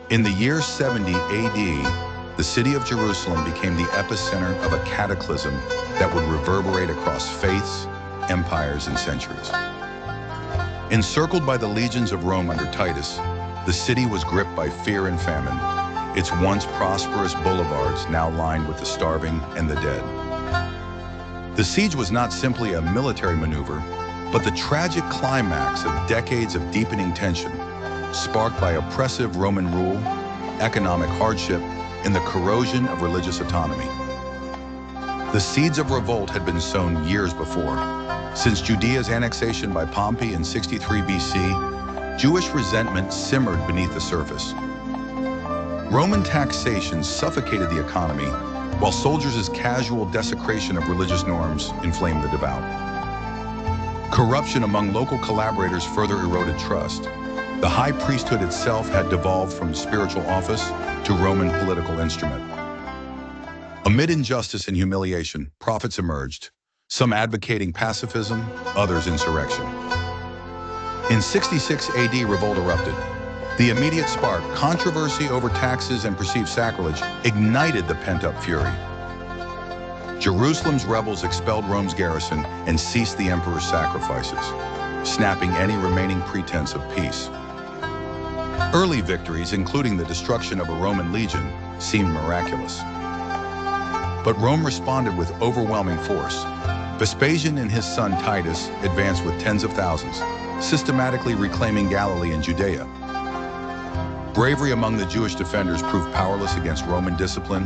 In the year 70 AD, the city of Jerusalem became the epicenter of a cataclysm that would reverberate across faiths, empires, and centuries. Encircled by the legions of Rome under Titus, the city was gripped by fear and famine, its once prosperous boulevards now lined with the starving and the dead. The siege was not simply a military maneuver, but the tragic climax of decades of deepening tension, sparked by oppressive Roman rule, economic hardship, and the corrosion of religious autonomy. The seeds of revolt had been sown years before. Since Judea's annexation by Pompey in 63 BC, Jewish resentment simmered beneath the surface. Roman taxation suffocated the economy, while soldiers' casual desecration of religious norms inflamed the devout. Corruption among local collaborators further eroded trust. The high priesthood itself had devolved from spiritual office to Roman political instrument. Amid injustice and humiliation, prophets emerged, some advocating pacifism, others insurrection. In 66 AD, revolt erupted. The immediate spark, controversy over taxes and perceived sacrilege, ignited the pent-up fury. Jerusalem's rebels expelled Rome's garrison and ceased the emperor's sacrifices, snapping any remaining pretense of peace. Early victories, including the destruction of a Roman legion, seemed miraculous. But Rome responded with overwhelming force. Vespasian and his son Titus advanced with tens of thousands, systematically reclaiming Galilee and Judea. Bravery among the Jewish defenders proved powerless against Roman discipline,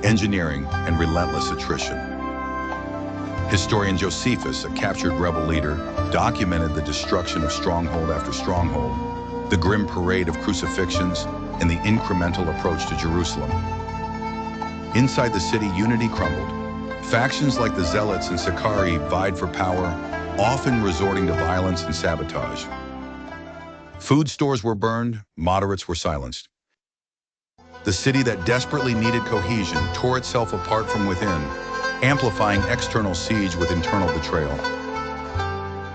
engineering, and relentless attrition. Historian Josephus, a captured rebel leader, documented the destruction of stronghold after stronghold, the grim parade of crucifixions, and the incremental approach to Jerusalem. Inside the city, unity crumbled. Factions like the Zealots and Sicarii vied for power, often resorting to violence and sabotage. Food stores were burned, moderates were silenced. The city that desperately needed cohesion tore itself apart from within, amplifying external siege with internal betrayal.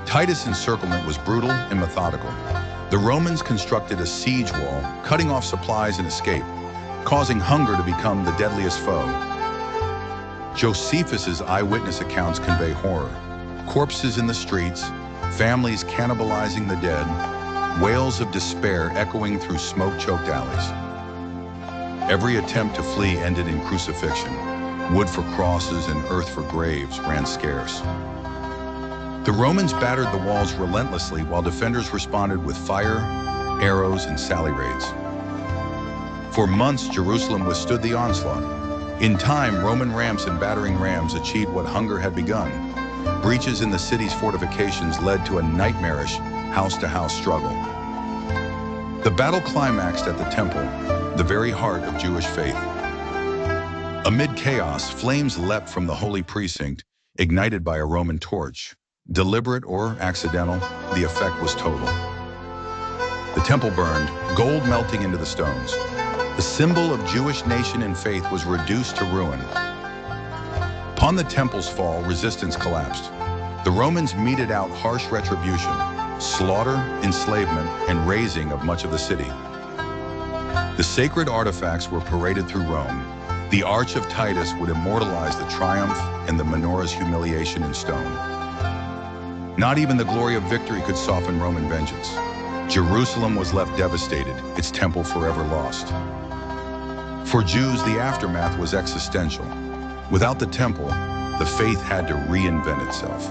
Titus' encirclement was brutal and methodical. The Romans constructed a siege wall, cutting off supplies and escape, causing hunger to become the deadliest foe. Josephus' eyewitness accounts convey horror. Corpses in the streets, families cannibalizing the dead, wails of despair echoing through smoke-choked alleys. Every attempt to flee ended in crucifixion. Wood for crosses and earth for graves ran scarce. The Romans battered the walls relentlessly while defenders responded with fire, arrows, and sally raids. For months, Jerusalem withstood the onslaught. In time, Roman ramps and battering rams achieved what hunger had begun. Breaches in the city's fortifications led to a nightmarish house-to-house struggle. The battle climaxed at the temple, the very heart of Jewish faith. Amid chaos, flames leapt from the holy precinct, ignited by a Roman torch. Deliberate or accidental, the effect was total. The temple burned, gold melting into the stones. The symbol of Jewish nation and faith was reduced to ruin. Upon the temple's fall, resistance collapsed. The Romans meted out harsh retribution, slaughter, enslavement, and razing of much of the city. The sacred artifacts were paraded through Rome. The Arch of Titus would immortalize the triumph and the menorah's humiliation in stone. Not even the glory of victory could soften Roman vengeance. Jerusalem was left devastated, its temple forever lost. For Jews, the aftermath was existential. Without the temple, the faith had to reinvent itself.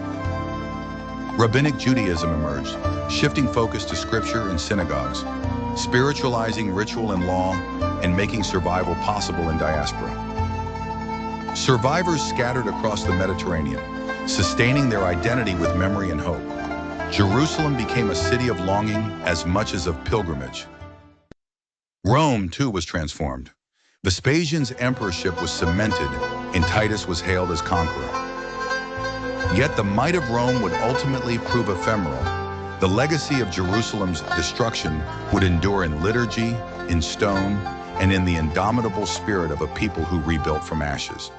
Rabbinic Judaism emerged, shifting focus to scripture and synagogues, spiritualizing ritual and law, and making survival possible in diaspora. Survivors scattered across the Mediterranean, sustaining their identity with memory and hope. Jerusalem became a city of longing as much as of pilgrimage. Rome, too, was transformed. Vespasian's emperorship was cemented, and Titus was hailed as conqueror. Yet the might of Rome would ultimately prove ephemeral. The legacy of Jerusalem's destruction would endure in liturgy, in stone, and in the indomitable spirit of a people who rebuilt from ashes.